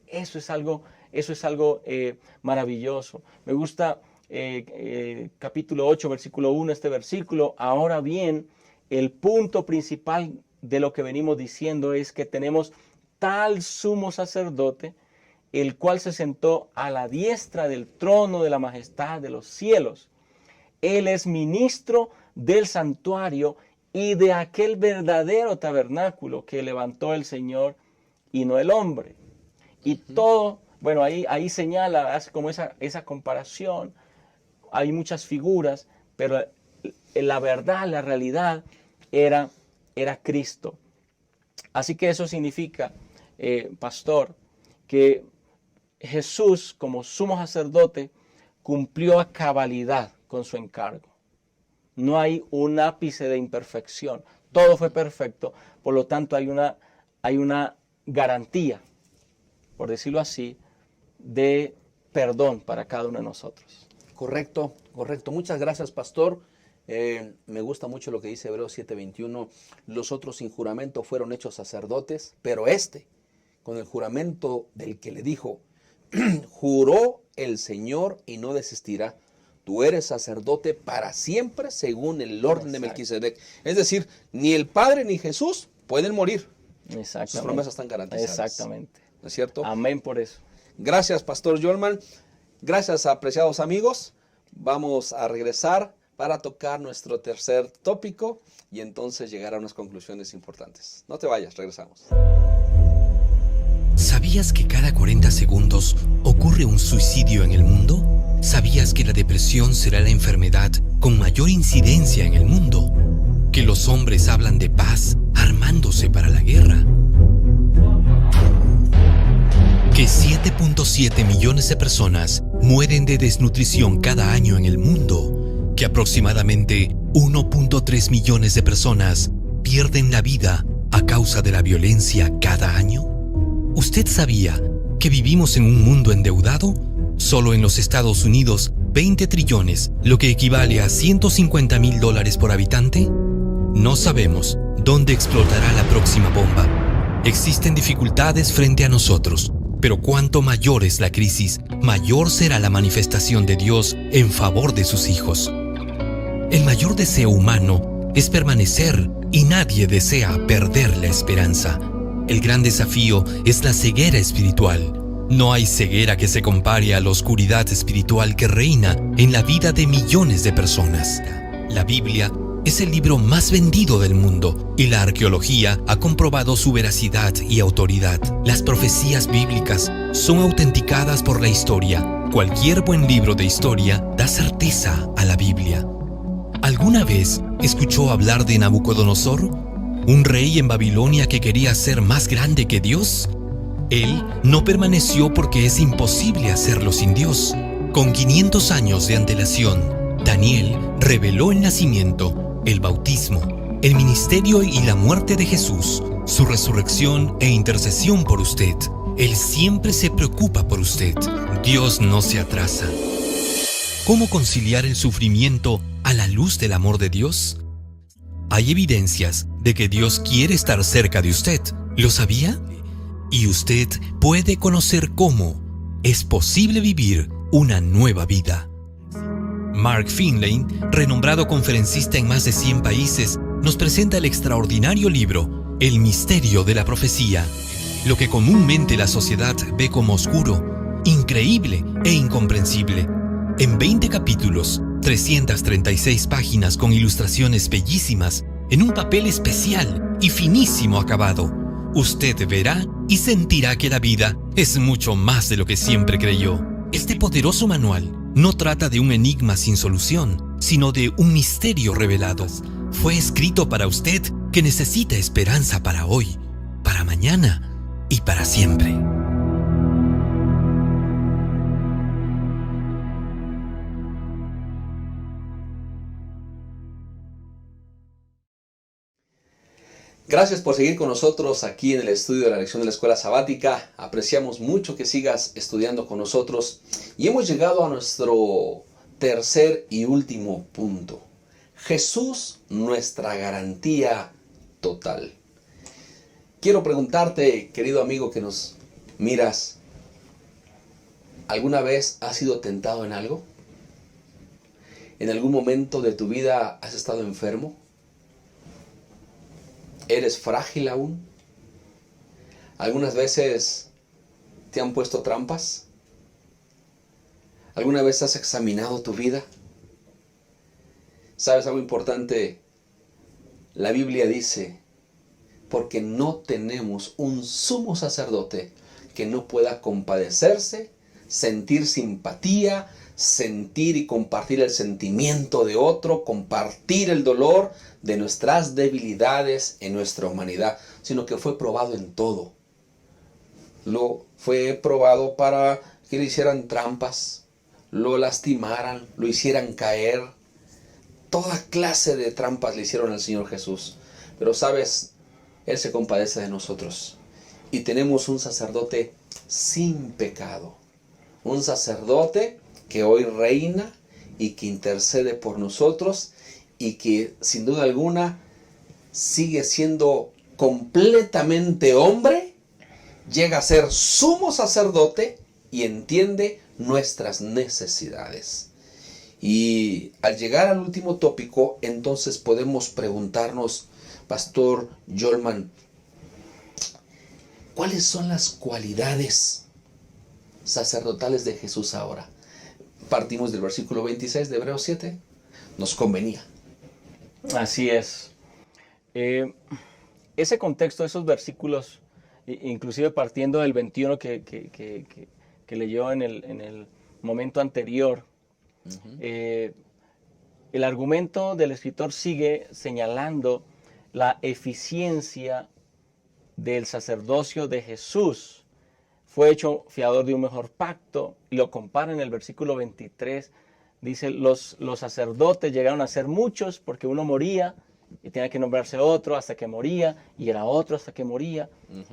Eso es algo maravilloso. Me gusta capítulo 8, versículo 1, este versículo. Ahora bien, el punto principal de lo que venimos diciendo es que tenemos tal sumo sacerdote, el cual se sentó a la diestra del trono de la majestad de los cielos. Él es ministro del santuario y de aquel verdadero tabernáculo que levantó el Señor y no el hombre. Y todo, bueno, ahí señala, hace como esa comparación. Hay muchas figuras, pero la verdad, la realidad era Cristo. Así que eso significa, pastor, que Jesús como sumo sacerdote cumplió a cabalidad con su encargo. No hay un ápice de imperfección. Todo fue perfecto. Por lo tanto, hay una garantía, por decirlo así, de perdón para cada uno de nosotros. Correcto. Muchas gracias, pastor. Me gusta mucho lo que dice Hebreos 7:21. Los otros sin juramento fueron hechos sacerdotes, pero con el juramento del que le dijo, juró el Señor y no desistirá. Tú eres sacerdote para siempre según el orden de Melquisedec. Es decir, ni el Padre ni Jesús pueden morir. Exactamente. Sus promesas están garantizadas. Exactamente. ¿No es cierto? Amén por eso. Gracias, pastor Jolman. Gracias, apreciados amigos. Vamos a regresar para tocar nuestro tercer tópico y entonces llegar a unas conclusiones importantes. No te vayas, regresamos. ¿Sabías que cada 40 segundos ocurre un suicidio en el mundo? ¿Sabías que la depresión será la enfermedad con mayor incidencia en el mundo? ¿Que los hombres hablan de paz armándose para la guerra? ¿Que 7.7 millones de personas mueren de desnutrición cada año en el mundo? ¿Que aproximadamente 1.3 millones de personas pierden la vida a causa de la violencia cada año? ¿Usted sabía que vivimos en un mundo endeudado? Solo en los Estados Unidos, 20 trillones, lo que equivale a $150,000 por habitante. No sabemos dónde explotará la próxima bomba. Existen dificultades frente a nosotros, pero cuanto mayor es la crisis, mayor será la manifestación de Dios en favor de sus hijos. El mayor deseo humano es permanecer y nadie desea perder la esperanza. El gran desafío es la ceguera espiritual. No hay ceguera que se compare a la oscuridad espiritual que reina en la vida de millones de personas. La Biblia es el libro más vendido del mundo y la arqueología ha comprobado su veracidad y autoridad. Las profecías bíblicas son autenticadas por la historia. Cualquier buen libro de historia da certeza a la Biblia. ¿Alguna vez escuchó hablar de Nabucodonosor? ¿Un rey en Babilonia que quería ser más grande que Dios? Él no permaneció porque es imposible hacerlo sin Dios. Con 500 años de antelación, Daniel reveló el nacimiento, el bautismo, el ministerio y la muerte de Jesús, su resurrección e intercesión por usted. Él siempre se preocupa por usted. Dios no se atrasa. ¿Cómo conciliar el sufrimiento a la luz del amor de Dios? Hay evidencias de que Dios quiere estar cerca de usted. ¿Lo sabía? Y usted puede conocer cómo es posible vivir una nueva vida. Mark Finley, renombrado conferencista en más de 100 países, nos presenta el extraordinario libro El misterio de la profecía, lo que comúnmente la sociedad ve como oscuro, increíble e incomprensible. En 20 capítulos, 336 páginas con ilustraciones bellísimas, en un papel especial y finísimo acabado, usted verá y sentirá que la vida es mucho más de lo que siempre creyó. Este poderoso manual no trata de un enigma sin solución, sino de un misterio revelado. Fue escrito para usted que necesita esperanza para hoy, para mañana y para siempre. Gracias por seguir con nosotros aquí en el estudio de la lección de la escuela sabática. Apreciamos mucho que sigas estudiando con nosotros y hemos llegado a nuestro tercer y último punto. Jesús, nuestra garantía total. Quiero preguntarte, querido amigo que nos miras, ¿alguna vez has sido tentado en algo? ¿En algún momento de tu vida has estado enfermo? ¿Eres frágil aún? ¿Algunas veces te han puesto trampas? ¿Alguna vez has examinado tu vida? ¿Sabes algo importante? La Biblia dice, porque no tenemos un sumo sacerdote que no pueda compadecerse, sentir simpatía, sentir y compartir el sentimiento de otro, compartir el dolor de nuestras debilidades en nuestra humanidad, sino que fue probado en todo. Lo fue probado para que le hicieran trampas, lo lastimaran, lo hicieran caer. Toda clase de trampas le hicieron al Señor Jesús. Pero sabes, Él se compadece de nosotros. Y tenemos un sacerdote sin pecado. Un sacerdote que hoy reina y que intercede por nosotros y que sin duda alguna sigue siendo completamente hombre, llega a ser sumo sacerdote y entiende nuestras necesidades. Y al llegar al último tópico, entonces podemos preguntarnos, Pastor Yolman, ¿cuáles son las cualidades sacerdotales de Jesús ahora? Partimos del versículo 26 de Hebreos 7. Nos convenía. Así es. Ese contexto, esos versículos, inclusive partiendo del 21 que leyó en el momento anterior, el argumento del escritor sigue señalando la eficiencia del sacerdocio de Jesús. Fue hecho fiador de un mejor pacto, y lo compara en el versículo 23. Dice, los sacerdotes llegaron a ser muchos porque uno moría y tenía que nombrarse otro hasta que moría, y era otro hasta que moría.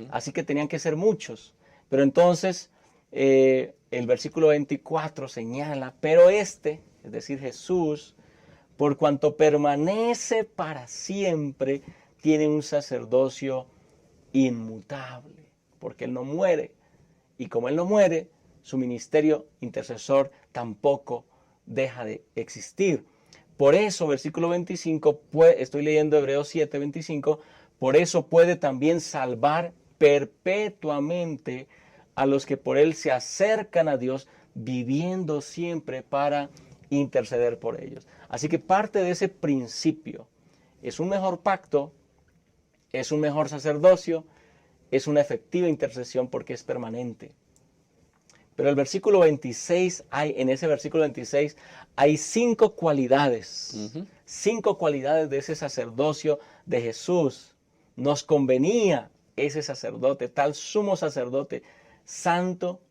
Así que tenían que ser muchos. Pero entonces el versículo 24 señala, pero este, es decir, Jesús, por cuanto permanece para siempre, tiene un sacerdocio inmutable, porque Él no muere. Y como Él no muere, su ministerio intercesor tampoco deja de existir. Por eso, versículo 25, estoy leyendo Hebreos 7, 25, por eso puede también salvar perpetuamente a los que por Él se acercan a Dios, viviendo siempre para interceder por ellos. Así que parte de ese principio es un mejor pacto, es un mejor sacerdocio, es una efectiva intercesión porque es permanente. Pero el versículo 26, en ese versículo 26 hay 5 cualidades. 5 cualidades de ese sacerdocio de Jesús. Nos convenía ese sacerdote, tal sumo sacerdote, santo,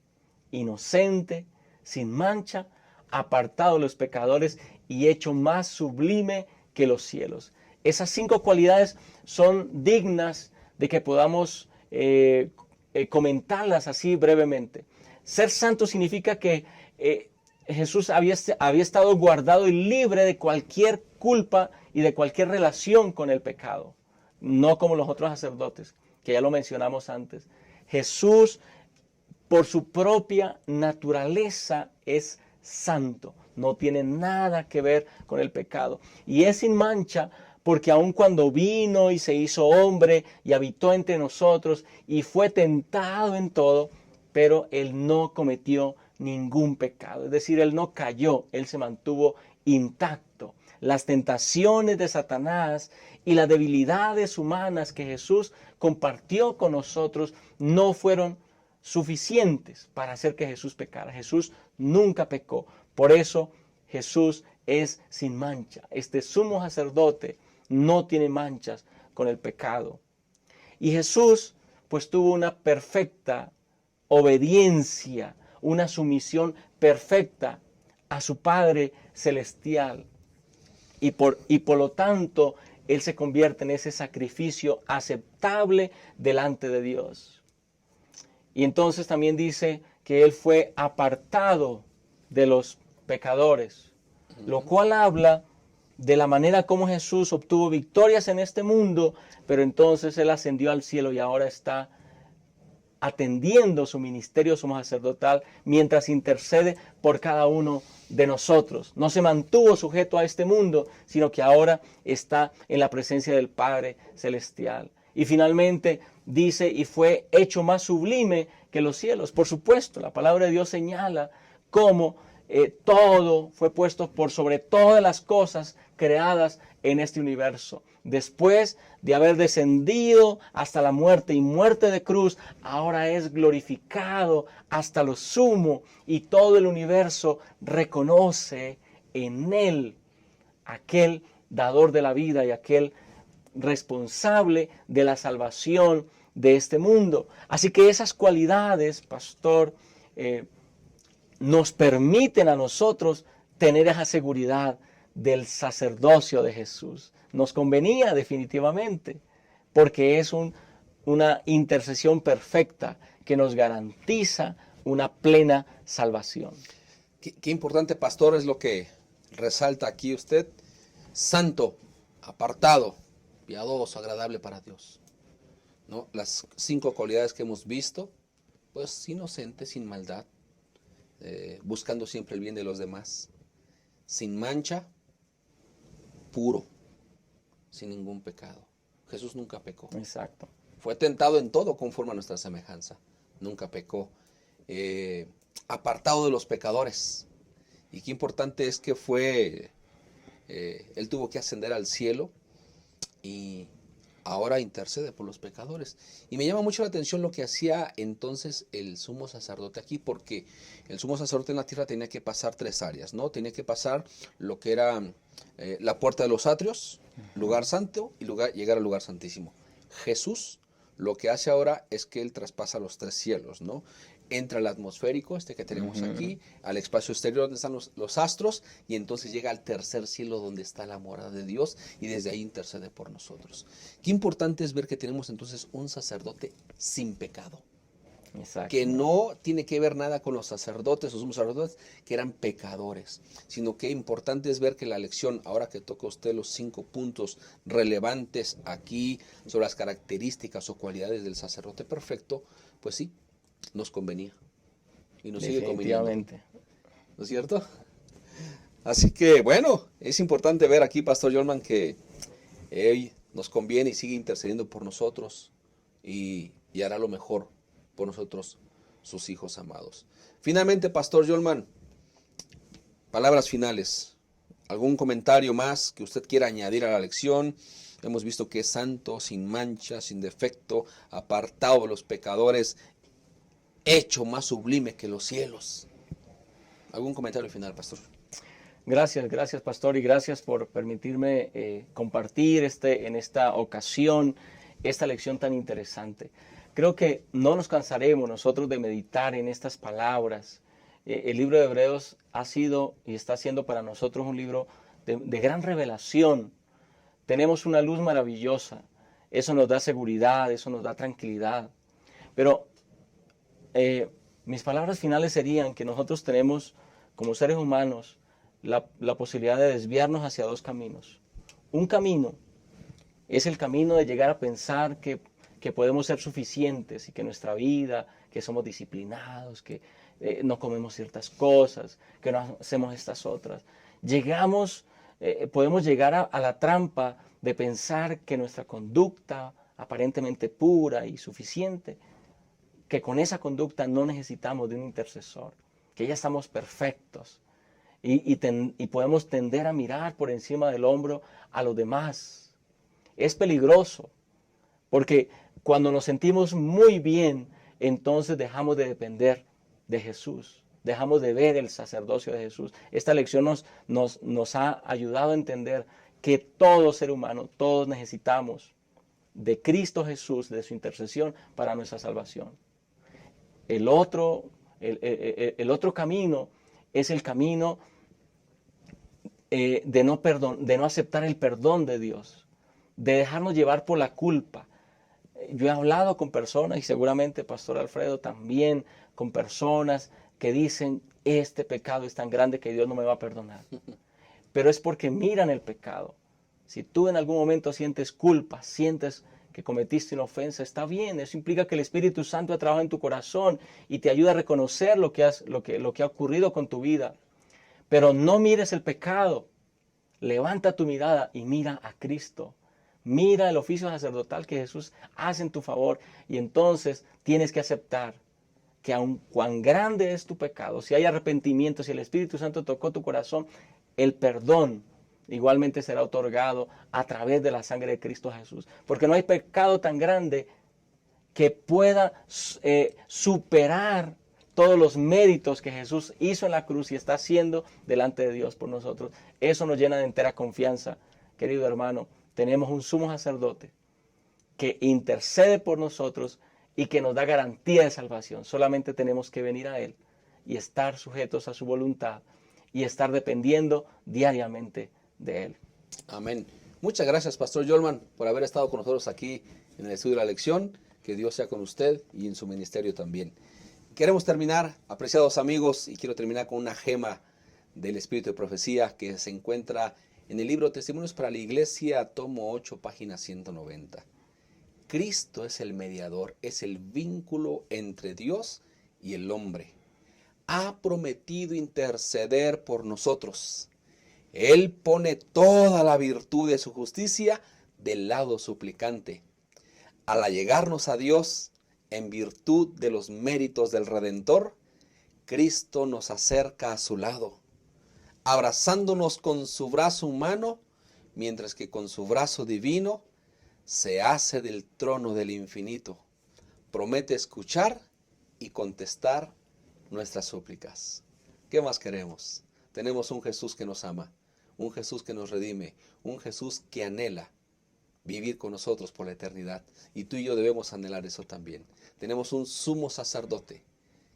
inocente, sin mancha, apartado de los pecadores y hecho más sublime que los cielos. Esas 5 cualidades son dignas de que podamos comentarlas así brevemente. Ser santo significa que Jesús había estado guardado y libre de cualquier culpa y de cualquier relación con el pecado. No como los otros sacerdotes, que ya lo mencionamos antes. Jesús, por su propia naturaleza, es santo. No tiene nada que ver con el pecado. Y es sin mancha porque aun cuando vino y se hizo hombre y habitó entre nosotros y fue tentado en todo, pero Él no cometió ningún pecado. Es decir, Él no cayó, Él se mantuvo intacto. Las tentaciones de Satanás y las debilidades humanas que Jesús compartió con nosotros no fueron suficientes para hacer que Jesús pecara. Jesús nunca pecó. Por eso Jesús es sin mancha. Este sumo sacerdote no tiene manchas con el pecado. Y Jesús pues tuvo una perfecta obediencia, una sumisión perfecta a su Padre Celestial. Y por lo tanto, Él se convierte en ese sacrificio aceptable delante de Dios. Y entonces también dice que Él fue apartado de los pecadores, lo cual habla de la manera como Jesús obtuvo victorias en este mundo, pero entonces Él ascendió al cielo y ahora está atendiendo su ministerio sumo sacerdotal mientras intercede por cada uno de nosotros. No se mantuvo sujeto a este mundo, sino que ahora está en la presencia del Padre Celestial. Y finalmente dice, y fue hecho más sublime que los cielos. Por supuesto, la palabra de Dios señala cómo todo fue puesto por sobre todas las cosas creadas en este universo. Después de haber descendido hasta la muerte y muerte de cruz, ahora es glorificado hasta lo sumo y todo el universo reconoce en Él aquel dador de la vida y aquel responsable de la salvación de este mundo. Así que esas cualidades, pastor, nos permiten a nosotros tener esa seguridad del sacerdocio de Jesús. Nos convenía definitivamente, porque es una intercesión perfecta que nos garantiza una plena salvación. Qué importante, pastor, es lo que resalta aquí usted. Santo, apartado, piadoso, agradable para Dios, ¿no? Las 5 cualidades que hemos visto, pues inocente, sin maldad, buscando siempre el bien de los demás, sin mancha, puro, sin ningún pecado. Jesús nunca pecó. Exacto. Fue tentado en todo conforme a nuestra semejanza. Nunca pecó. Apartado de los pecadores. Y qué importante es que Él tuvo que ascender al cielo y ahora intercede por los pecadores. Y me llama mucho la atención lo que hacía entonces el sumo sacerdote aquí, porque el sumo sacerdote en la tierra tenía que pasar 3 áreas, ¿no? Tenía que pasar lo que era la puerta de los atrios, lugar santo y llegar al lugar santísimo. Jesús lo que hace ahora es que Él traspasa los 3 cielos, ¿no? Entra al atmosférico, que tenemos aquí, al espacio exterior donde están los astros, y entonces llega al 3er cielo donde está la morada de Dios, y desde ahí intercede por nosotros. Qué importante es ver que tenemos entonces un sacerdote sin pecado. Exacto. Que no tiene que ver nada con los sacerdotes, los sumos sacerdotes, que eran pecadores, sino que importante es ver que la lección, ahora que toca usted los 5 puntos relevantes aquí sobre las características o cualidades del sacerdote perfecto, pues sí, nos convenía y nos sigue conveniendo. ¿No es cierto? Así que bueno, es importante ver aquí, Pastor Yolman, que Él nos conviene y sigue intercediendo por nosotros y hará lo mejor por nosotros, sus hijos amados. Finalmente, Pastor Yolman, palabras finales. ¿Algún comentario más que usted quiera añadir a la lección? Hemos visto que es santo, sin mancha, sin defecto, apartado de los pecadores, hecho más sublime que los cielos. ¿Algún comentario final, pastor? Gracias, pastor, y gracias por permitirme compartir en esta ocasión esta lección tan interesante. Creo que no nos cansaremos nosotros de meditar en estas palabras. El libro de Hebreos ha sido y está siendo para nosotros un libro de gran revelación. Tenemos una luz maravillosa. Eso nos da seguridad, eso nos da tranquilidad. Pero mis palabras finales serían que nosotros tenemos, como seres humanos, la posibilidad de desviarnos hacia 2 caminos. Un camino es el camino de llegar a pensar que podemos ser suficientes y que nuestra vida, que somos disciplinados, que no comemos ciertas cosas, que no hacemos estas otras. Podemos llegar a la trampa de pensar que nuestra conducta aparentemente pura y suficiente, que con esa conducta no necesitamos de un intercesor, que ya estamos perfectos y podemos tender a mirar por encima del hombro a los demás. Es peligroso, porque cuando nos sentimos muy bien, entonces dejamos de depender de Jesús, dejamos de ver el sacerdocio de Jesús. Esta lección nos ha ayudado a entender que todo ser humano, todos necesitamos de Cristo Jesús, de su intercesión para nuestra salvación. El otro camino es el camino de no aceptar el perdón de Dios, de dejarnos llevar por la culpa. Yo he hablado con personas, y seguramente Pastor Alfredo también, con personas que dicen, este pecado es tan grande que Dios no me va a perdonar. Pero es porque miran el pecado. Si tú en algún momento sientes culpa, sientes que cometiste una ofensa, está bien. Eso implica que el Espíritu Santo ha trabajado en tu corazón y te ayuda a reconocer lo que ha ocurrido con tu vida. Pero no mires el pecado. Levanta tu mirada y mira a Cristo. Mira el oficio sacerdotal que Jesús hace en tu favor. Y entonces tienes que aceptar que aun cuán grande es tu pecado, si hay arrepentimiento, si el Espíritu Santo tocó tu corazón, el perdón igualmente será otorgado a través de la sangre de Cristo Jesús. Porque no hay pecado tan grande que pueda superar todos los méritos que Jesús hizo en la cruz y está haciendo delante de Dios por nosotros. Eso nos llena de entera confianza, querido hermano. Tenemos un sumo sacerdote que intercede por nosotros y que nos da garantía de salvación. Solamente tenemos que venir a Él y estar sujetos a su voluntad y estar dependiendo diariamente de Él. Amén. Muchas gracias, Pastor Yolman, por haber estado con nosotros aquí en el estudio de la lección. Que Dios sea con usted y en su ministerio también. Queremos terminar, apreciados amigos, y quiero terminar con una gema del Espíritu de Profecía que se encuentra en el libro Testimonios para la Iglesia, tomo 8, página 190. Cristo es el mediador, es el vínculo entre Dios y el hombre. Ha prometido interceder por nosotros. Él pone toda la virtud de su justicia del lado suplicante. Al allegarnos a Dios, en virtud de los méritos del Redentor, Cristo nos acerca a su lado, abrazándonos con su brazo humano, mientras que con su brazo divino se hace del trono del infinito. Promete escuchar y contestar nuestras súplicas. ¿Qué más queremos? Tenemos un Jesús que nos ama, un Jesús que nos redime, un Jesús que anhela vivir con nosotros por la eternidad. Y tú y yo debemos anhelar eso también. Tenemos un sumo sacerdote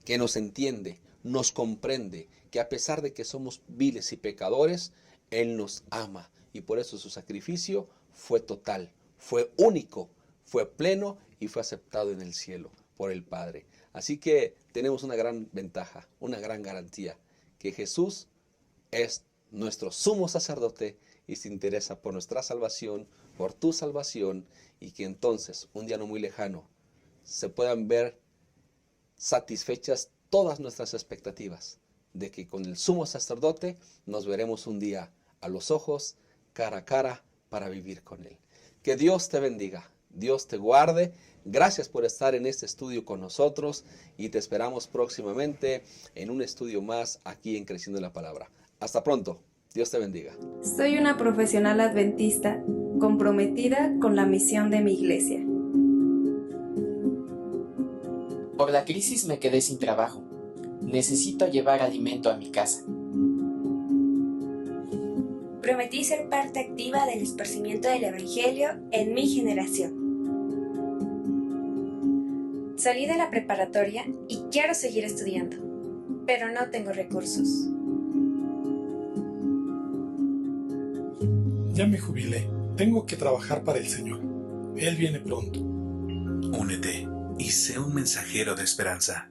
que nos entiende, nos comprende, que a pesar de que somos viles y pecadores, Él nos ama. Y por eso su sacrificio fue total, fue único, fue pleno y fue aceptado en el cielo por el Padre. Así que tenemos una gran ventaja, una gran garantía, que Jesús es nuestro sumo sacerdote y se interesa por nuestra salvación, por tu salvación, y que entonces, un día no muy lejano, se puedan ver satisfechas todas nuestras expectativas de que con el sumo sacerdote nos veremos un día a los ojos, cara a cara, para vivir con Él. Que Dios te bendiga, Dios te guarde. Gracias por estar en este estudio con nosotros y te esperamos próximamente en un estudio más aquí en Creciendo en la Palabra. Hasta pronto. Dios te bendiga. Soy una profesional adventista comprometida con la misión de mi iglesia. Por la crisis me quedé sin trabajo. Necesito llevar alimento a mi casa. Prometí ser parte activa del esparcimiento del Evangelio en mi generación. Salí de la preparatoria y quiero seguir estudiando, pero no tengo recursos. Ya me jubilé. Tengo que trabajar para el Señor. Él viene pronto. Únete y sé un mensajero de esperanza.